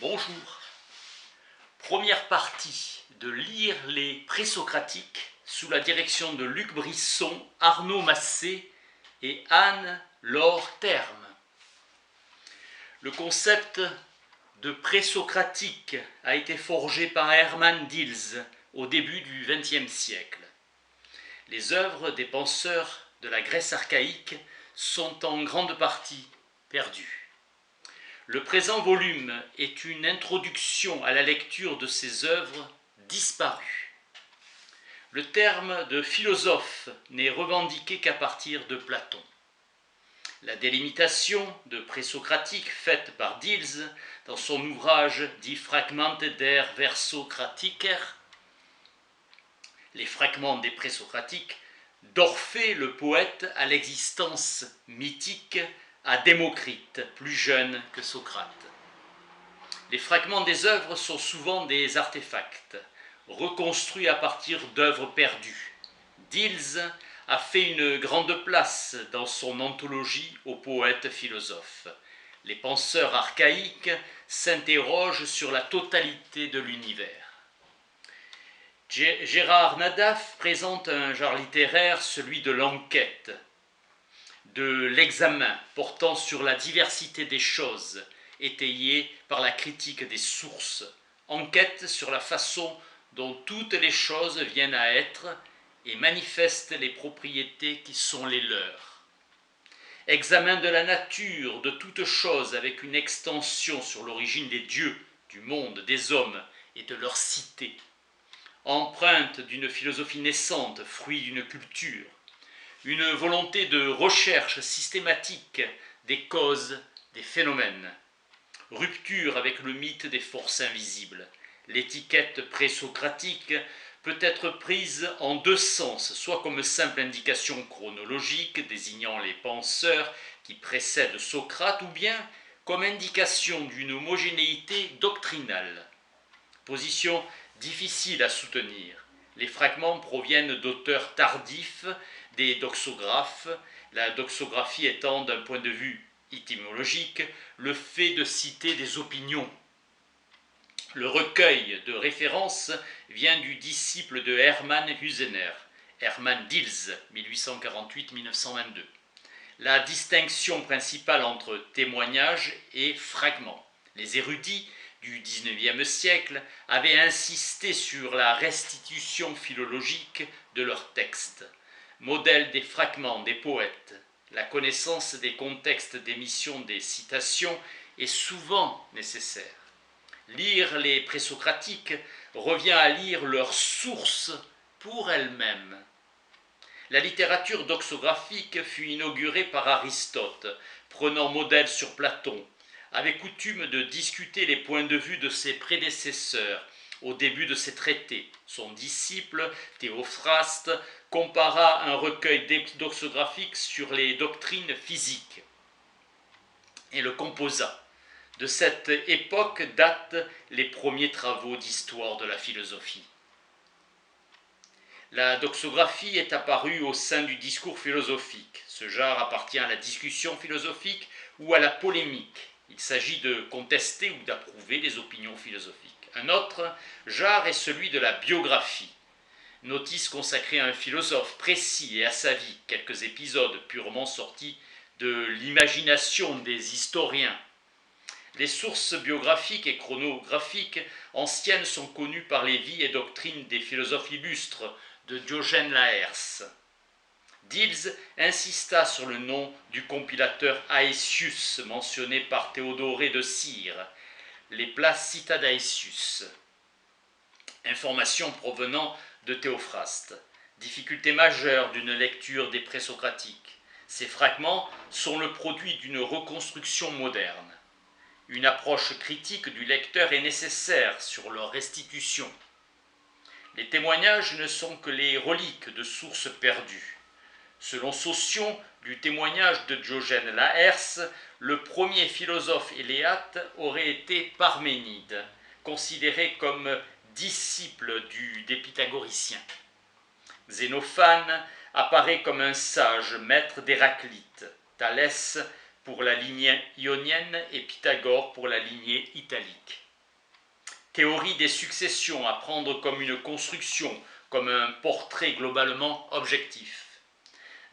Bonjour. Première partie de Lire les présocratiques sous la direction de Luc Brisson, Arnaud Massé et Anne-Laure Terme. Le concept de présocratique a été forgé par Hermann Diels au début du XXe siècle. Les œuvres des penseurs de la Grèce archaïque sont en grande partie perdues. Le présent volume est une introduction à la lecture de ces œuvres disparues. Le terme de philosophe n'est revendiqué qu'à partir de Platon. La délimitation de présocratique faite par Diels dans son ouvrage Die Fragmente der Versokratiker, les fragments des présocratiques, d'Orphée le poète à l'existence mythique à Démocrite, plus jeune que Socrate. Les fragments des œuvres sont souvent des artefacts, reconstruits à partir d'œuvres perdues. Diels a fait une grande place dans son anthologie aux poètes philosophes. Les penseurs archaïques s'interrogent sur la totalité de l'univers. Gérard Nadaf présente un genre littéraire, celui de l'enquête, de l'examen portant sur la diversité des choses, étayée par la critique des sources, enquête sur la façon dont toutes les choses viennent à être et manifestent les propriétés qui sont les leurs. Examen de la nature de toutes choses avec une extension sur l'origine des dieux, du monde, des hommes et de leur cité. Empreinte d'une philosophie naissante, fruit d'une culture. Une volonté de recherche systématique des causes, des phénomènes. Rupture avec le mythe des forces invisibles. L'étiquette présocratique peut être prise en deux sens, soit comme simple indication chronologique désignant les penseurs qui précèdent Socrate, ou bien comme indication d'une homogénéité doctrinale. Position difficile à soutenir. Les fragments proviennent d'auteurs tardifs, des doxographes, la doxographie étant d'un point de vue étymologique le fait de citer des opinions. Le recueil de références vient du disciple de Hermann Hüsener, Hermann Diels, 1848-1922. La distinction principale entre témoignages et fragments. Les érudits du XIXe siècle avaient insisté sur la restitution philologique de leurs textes. Modèle des fragments des poètes, la connaissance des contextes d'émission des citations est souvent nécessaire. Lire les présocratiques revient à lire leurs sources pour elles-mêmes. La littérature doxographique fut inaugurée par Aristote, prenant modèle sur Platon, avait coutume de discuter les points de vue de ses prédécesseurs au début de ses traités. Son disciple, Théophraste, compara un recueil doxographique sur les doctrines physiques et le composa. De cette époque datent les premiers travaux d'histoire de la philosophie. La doxographie est apparue au sein du discours philosophique. Ce genre appartient à la discussion philosophique ou à la polémique. Il s'agit de contester ou d'approuver les opinions philosophiques. Un autre genre est celui de la biographie. Notice consacrée à un philosophe précis et à sa vie, quelques épisodes purement sortis de l'imagination des historiens. Les sources biographiques et chronographiques anciennes sont connues par les vies et doctrines des philosophes illustres de Diogène Laërce. Diels insista sur le nom du compilateur Aëtius, mentionné par Théodoré de Cire, les Placita d'Aëtius. Informations provenant de Théophraste. Difficulté majeure d'une lecture des présocratiques. Ces fragments sont le produit d'une reconstruction moderne. Une approche critique du lecteur est nécessaire sur leur restitution. Les témoignages ne sont que les reliques de sources perdues. Selon Saucion, du témoignage de Diogène Laërce, le premier philosophe éléate aurait été Parménide, considéré comme disciple des pythagoriciens. Xénophane apparaît comme un sage maître d'Héraclite, Thalès pour la lignée ionienne et Pythagore pour la lignée italique. Théorie des successions à prendre comme une construction, comme un portrait globalement objectif.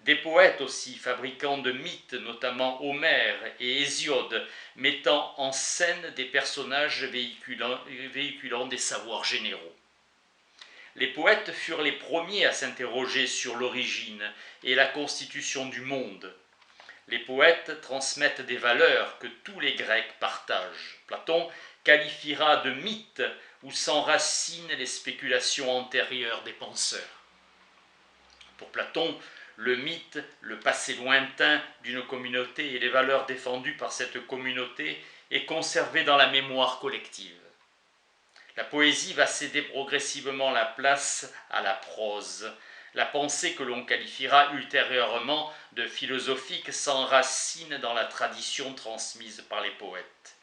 Des poètes aussi, fabricants de mythes, notamment Homère et Hésiode, mettant en scène des personnages véhiculant des savoirs généraux. Les poètes furent les premiers à s'interroger sur l'origine et la constitution du monde. Les poètes transmettent des valeurs que tous les Grecs partagent. Platon qualifiera de mythe où s'enracinent les spéculations antérieures des penseurs. Pour Platon, le mythe, le passé lointain d'une communauté et les valeurs défendues par cette communauté est conservé dans la mémoire collective. La poésie va céder progressivement la place à la prose. La pensée que l'on qualifiera ultérieurement de philosophique s'enracine dans la tradition transmise par les poètes.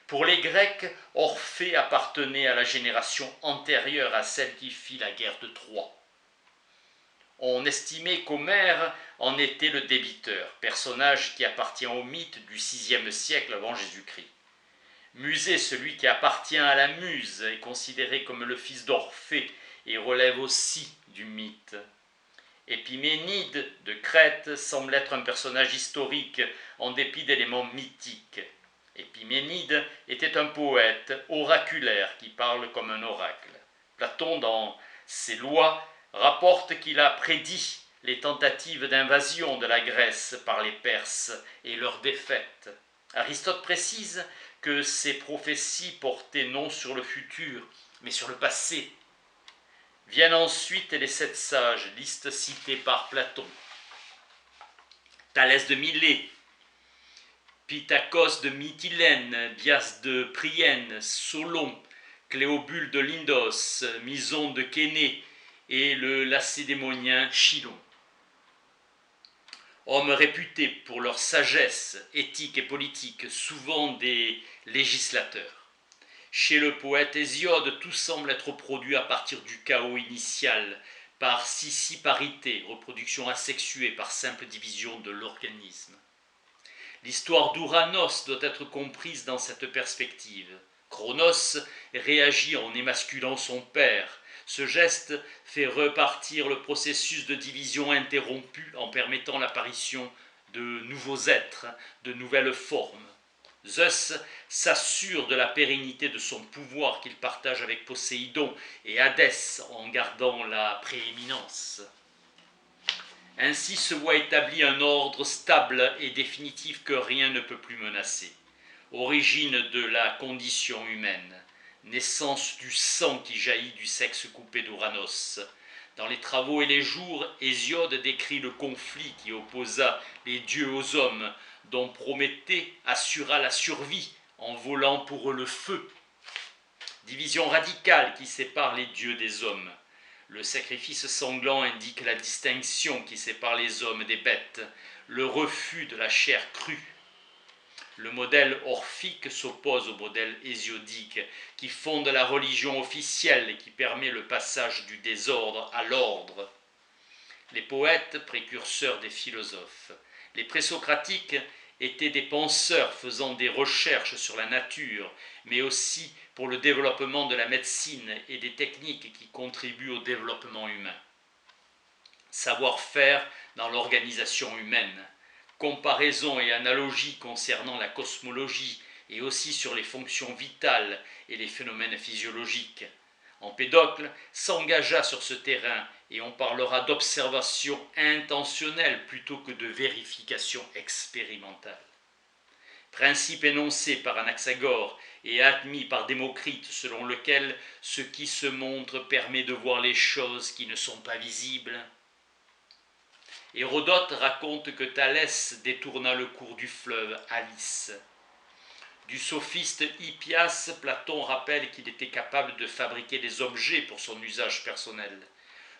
Pour les Grecs, Orphée appartenait à la génération antérieure à celle qui fit la guerre de Troie. On estimait qu'Homère en était le débiteur, personnage qui appartient au mythe du VIe siècle avant Jésus-Christ. Musée, celui qui appartient à la Muse, est considéré comme le fils d'Orphée et relève aussi du mythe. Épiménide de Crète semble être un personnage historique en dépit d'éléments mythiques. Épiménide était un poète oraculaire qui parle comme un oracle. Platon, dans ses lois, rapporte qu'il a prédit les tentatives d'invasion de la Grèce par les Perses et leur défaite. Aristote précise que ces prophéties portaient non sur le futur, mais sur le passé. Viennent ensuite les 7 sages, liste citée par Platon. Thalès de Milet, Pythagos de Mytilène, Bias de Priene, Solon, Cléobule de Lindos, Mison de Kéné et le lacédémonien Chilon. Hommes réputés pour leur sagesse éthique et politique, souvent des législateurs. Chez le poète Hésiode, tout semble être produit à partir du chaos initial, par scissiparité, reproduction asexuée par simple division de l'organisme. L'histoire d'Ouranos doit être comprise dans cette perspective. Cronos réagit en émasculant son père. Ce geste fait repartir le processus de division interrompu en permettant l'apparition de nouveaux êtres, de nouvelles formes. Zeus s'assure de la pérennité de son pouvoir qu'il partage avec Poséidon et Hadès en gardant la prééminence. Ainsi se voit établi un ordre stable et définitif que rien ne peut plus menacer. Origine de la condition humaine, naissance du sang qui jaillit du sexe coupé d'Ouranos. Dans les Travaux et les Jours, Hésiode décrit le conflit qui opposa les dieux aux hommes, dont Prométhée assura la survie en volant pour eux le feu. Division radicale qui sépare les dieux des hommes. Le sacrifice sanglant indique la distinction qui sépare les hommes des bêtes, le refus de la chair crue. Le modèle orphique s'oppose au modèle hésiodique, qui fonde la religion officielle et qui permet le passage du désordre à l'ordre. Les poètes, précurseurs des philosophes. Les présocratiques étaient des penseurs faisant des recherches sur la nature, mais aussi pour le développement de la médecine et des techniques qui contribuent au développement humain. Savoir-faire dans l'organisation humaine. Comparaison et analogie concernant la cosmologie et aussi sur les fonctions vitales et les phénomènes physiologiques. Empédocle s'engagea sur ce terrain et on parlera d'observation intentionnelle plutôt que de vérification expérimentale. Principe énoncé par Anaxagore et admis par Démocrite selon lequel ce qui se montre permet de voir les choses qui ne sont pas visibles. Hérodote raconte que Thalès détourna le cours du fleuve Alice. Du sophiste Hippias, Platon rappelle qu'il était capable de fabriquer des objets pour son usage personnel.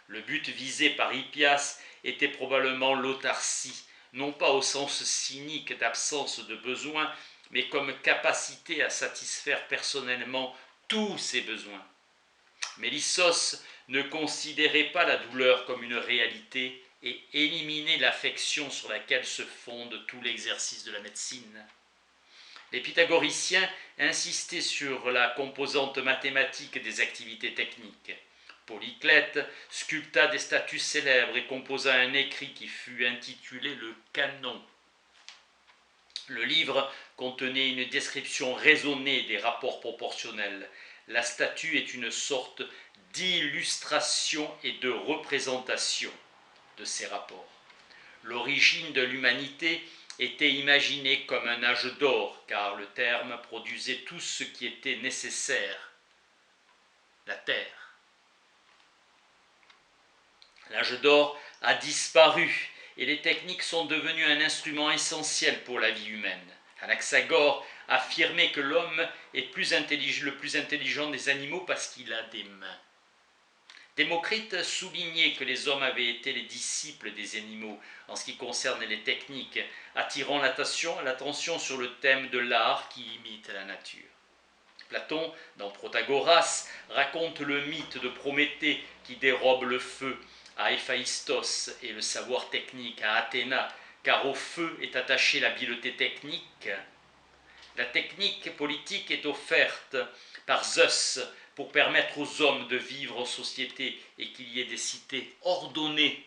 Le but visé par Hippias était probablement l'autarcie, non pas au sens cynique d'absence de besoin, mais comme capacité à satisfaire personnellement tous ses besoins. Mélissos ne considérait pas la douleur comme une réalité et éliminait l'affection sur laquelle se fonde tout l'exercice de la médecine. Les pythagoriciens insistaient sur la composante mathématique des activités techniques. Polyclète sculpta des statues célèbres et composa un écrit qui fut intitulé le Canon. Le livre contenait une description raisonnée des rapports proportionnels. La statue est une sorte d'illustration et de représentation de ces rapports. L'origine de l'humanité était imaginée comme un âge d'or, car le terme produisait tout ce qui était nécessaire, la terre. L'âge d'or a disparu et les techniques sont devenues un instrument essentiel pour la vie humaine. Anaxagore affirmait que l'homme est le plus intelligent des animaux parce qu'il a des mains. Démocrite soulignait que les hommes avaient été les disciples des animaux en ce qui concerne les techniques, attirant l'attention sur le thème de l'art qui imite la nature. Platon, dans Protagoras, raconte le mythe de Prométhée qui dérobe le feu à Héphaïstos et le savoir technique à Athéna, car au feu est attachée l'habileté technique. La technique politique est offerte par Zeus pour permettre aux hommes de vivre en société et qu'il y ait des cités ordonnées.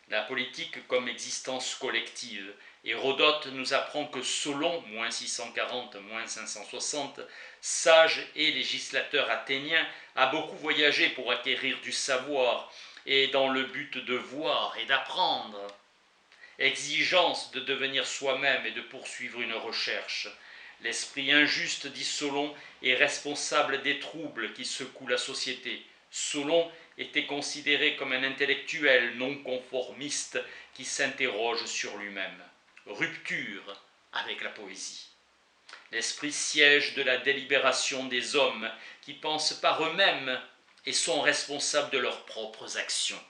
La politique comme existence collective. Hérodote nous apprend que Solon, moins 640, moins 560, sage et législateur athénien, a beaucoup voyagé pour acquérir du savoir et dans le but de voir et d'apprendre. Exigence de devenir soi-même et de poursuivre une recherche. L'esprit injuste, dit Solon, est responsable des troubles qui secouent la société. Solon était considéré comme un intellectuel non conformiste qui s'interroge sur lui-même. Rupture avec la poésie. L'esprit siège de la délibération des hommes qui pensent par eux-mêmes et sont responsables de leurs propres actions.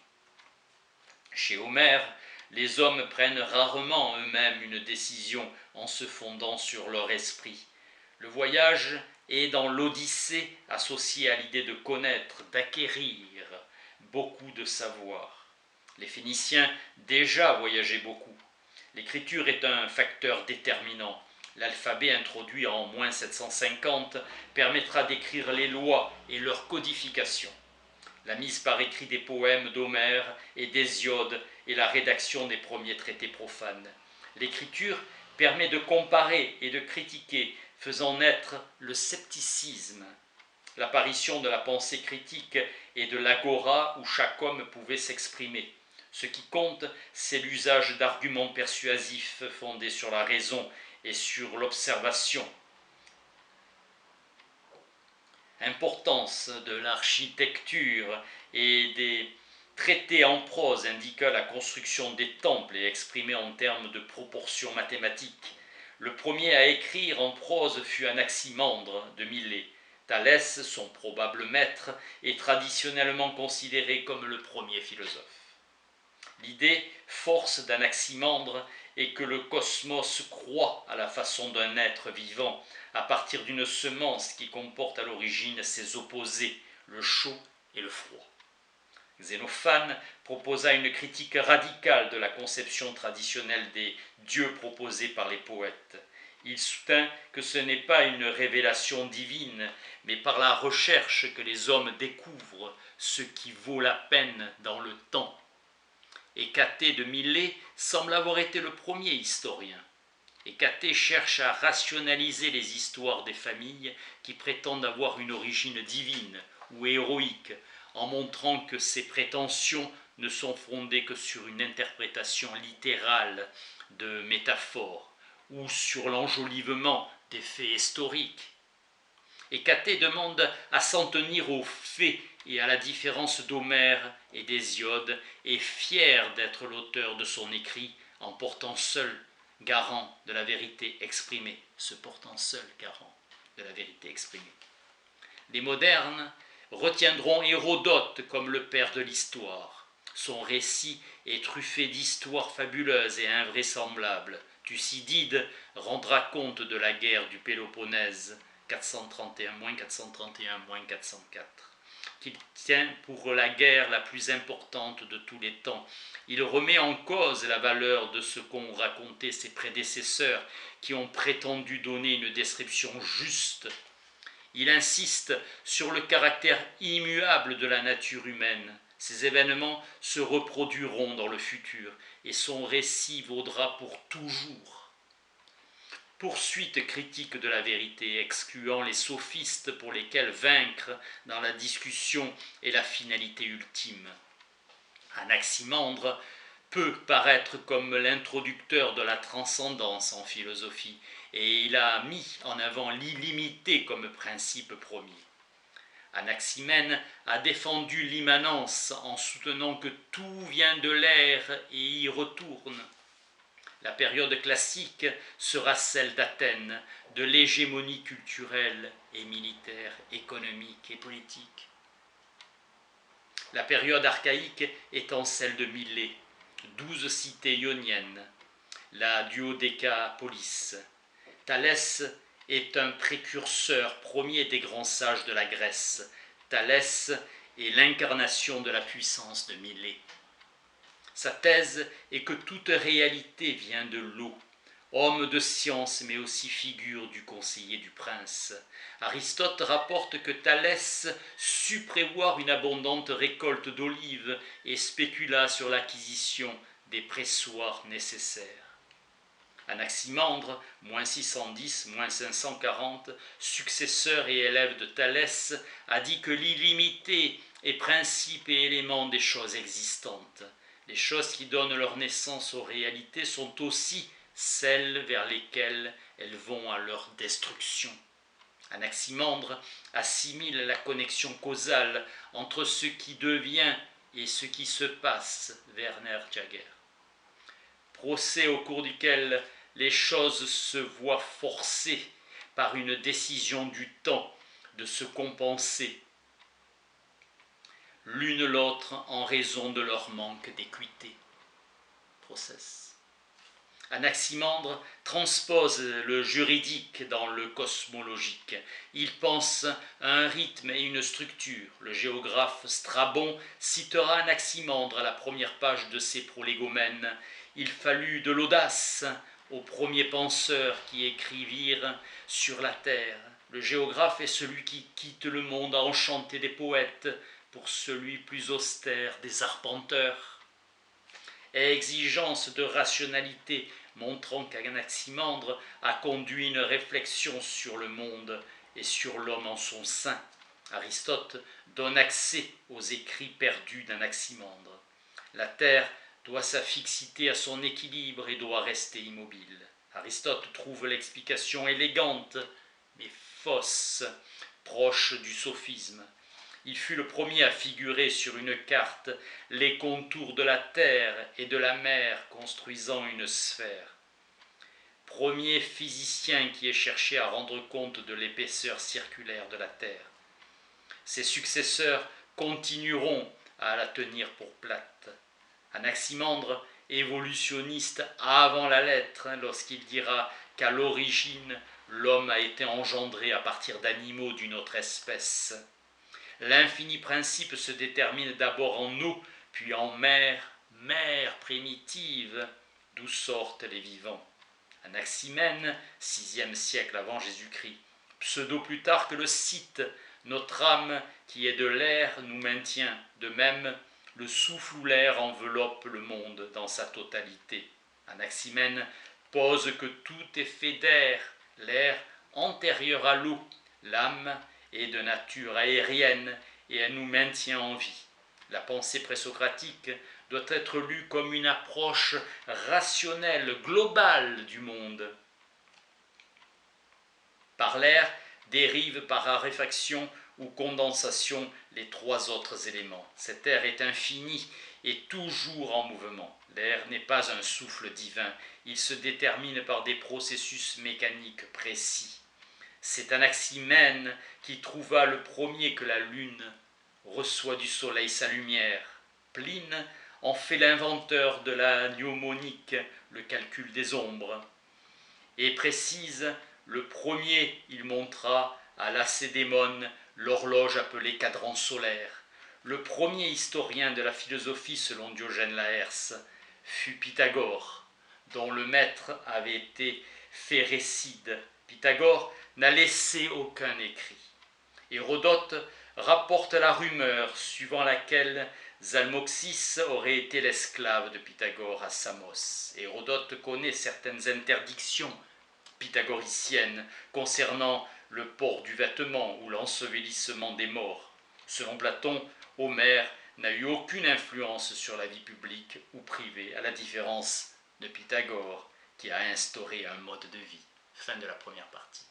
Chez Homère, les hommes prennent rarement eux-mêmes une décision en se fondant sur leur esprit. Le voyage est dans l'Odyssée associé à l'idée de connaître, d'acquérir beaucoup de savoir. Les Phéniciens déjà voyageaient beaucoup. L'écriture est un facteur déterminant. L'alphabet introduit en moins 750 permettra d'écrire les lois et leur codification. La mise par écrit des poèmes d'Homère et d'Hésiode et la rédaction des premiers traités profanes. L'écriture permet de comparer et de critiquer, faisant naître le scepticisme. L'apparition de la pensée critique et de l'agora où chaque homme pouvait s'exprimer. Ce qui compte, c'est l'usage d'arguments persuasifs fondés sur la raison et sur l'observation. Importance de l'architecture et des traités en prose indiquant la construction des temples et exprimés en termes de proportions mathématiques. Le premier à écrire en prose fut Anaximandre de Milet. Thalès, son probable maître, est traditionnellement considéré comme le premier philosophe. L'idée force d'Anaximandre est que le cosmos croît à la façon d'un être vivant, à partir d'une semence qui comporte à l'origine ses opposés, le chaud et le froid. Xénophane proposa une critique radicale de la conception traditionnelle des dieux proposés par les poètes. Il soutint que ce n'est pas une révélation divine, mais par la recherche que les hommes découvrent ce qui vaut la peine dans le temps. Hécatée de Milet semble avoir été le premier historien. Hécatée cherche à rationaliser les histoires des familles qui prétendent avoir une origine divine ou héroïque, en montrant que ces prétentions ne sont fondées que sur une interprétation littérale de métaphores ou sur l'enjolivement des faits historiques. Hécatée demande à s'en tenir aux faits et à la différence d'Homère et d'Hésiode, est fier d'être l'auteur de son écrit en portant seul garant de la vérité exprimée, se portant seul garant de la vérité exprimée. Les modernes retiendront Hérodote comme le père de l'histoire. Son récit est truffé d'histoires fabuleuses et invraisemblables. Thucydide rendra compte de la guerre du Péloponnèse, 431-404, qu'il tient pour la guerre la plus importante de tous les temps. Il remet en cause la valeur de ce qu'ont raconté ses prédécesseurs qui ont prétendu donner une description juste. Il insiste sur le caractère immuable de la nature humaine. Ces événements se reproduiront dans le futur et son récit vaudra pour toujours. Poursuite critique de la vérité, excluant les sophistes pour lesquels vaincre dans la discussion est la finalité ultime. Anaximandre peut paraître comme l'introducteur de la transcendance en philosophie, et il a mis en avant l'illimité comme principe premier. Anaximène a défendu l'immanence en soutenant que tout vient de l'air et y retourne. La période classique sera celle d'Athènes, de l'hégémonie culturelle et militaire, économique et politique. La période archaïque étant celle de Millet, 12 cités ioniennes, la Duodécapolis. Thalès est un précurseur premier des grands sages de la Grèce. Thalès est l'incarnation de la puissance de Millet. Sa thèse est que toute réalité vient de l'eau, homme de science mais aussi figure du conseiller du prince. Aristote rapporte que Thalès sut prévoir une abondante récolte d'olives et spécula sur l'acquisition des pressoirs nécessaires. Anaximandre, moins 610, moins 540, successeur et élève de Thalès, a dit que l'illimité est principe et élément des choses existantes. Les choses qui donnent leur naissance aux réalités sont aussi celles vers lesquelles elles vont à leur destruction. Anaximandre assimile la connexion causale entre ce qui devient et ce qui se passe, Werner Jaeger. Procès au cours duquel les choses se voient forcées par une décision du temps de se compenser l'une l'autre en raison de leur manque d'équité. Process. Anaximandre transpose le juridique dans le cosmologique. Il pense à un rythme et une structure. Le géographe Strabon citera Anaximandre à la première page de ses Prolégomènes. Il fallut de l'audace aux premiers penseurs qui écrivirent sur la terre. Le géographe est celui qui quitte le monde enchanté des poètes pour celui plus austère des arpenteurs. Exigence de rationalité, montrant qu'Anaximandre a conduit une réflexion sur le monde et sur l'homme en son sein. Aristote donne accès aux écrits perdus d'Anaximandre. La terre doit sa fixité à son équilibre et doit rester immobile. Aristote trouve l'explication élégante, mais fausse, proche du sophisme. Il fut le premier à figurer sur une carte les contours de la terre et de la mer construisant une sphère. Premier physicien qui ait cherché à rendre compte de l'épaisseur circulaire de la terre. Ses successeurs continueront à la tenir pour plate. Anaximandre, évolutionniste avant la lettre, lorsqu'il dira qu'à l'origine, l'homme a été engendré à partir d'animaux d'une autre espèce. L'infini principe se détermine d'abord en eau, puis en mer primitive, d'où sortent les vivants. Anaximène, 6e siècle avant Jésus-Christ, pseudo-Plutarque le cite, notre âme qui est de l'air nous maintient, de même le souffle ou l'air enveloppe le monde dans sa totalité. Anaximène pose que tout est fait d'air, l'air antérieur à l'eau, l'âme est de nature aérienne et elle nous maintient en vie. La pensée présocratique doit être lue comme une approche rationnelle, globale du monde. Par l'air dérivent par raréfaction ou condensation les trois autres éléments. Cet air est infini et toujours en mouvement. L'air n'est pas un souffle divin, il se détermine par des processus mécaniques précis. C'est Anaximène qui trouva le premier que la lune reçoit du soleil sa lumière. Pline en fait l'inventeur de la mnémonique, le calcul des ombres. Et précise, le premier il montra à Lacédémone l'horloge appelée cadran solaire. Le premier historien de la philosophie selon Diogène Laërce fut Pythagore, dont le maître avait été Phérécide. Pythagore n'a laissé aucun écrit. Hérodote rapporte la rumeur suivant laquelle Zalmoxis aurait été l'esclave de Pythagore à Samos. Hérodote connaît certaines interdictions pythagoriciennes concernant le port du vêtement ou l'ensevelissement des morts. Selon Platon, Homère n'a eu aucune influence sur la vie publique ou privée, à la différence de Pythagore, qui a instauré un mode de vie. Fin de la première partie.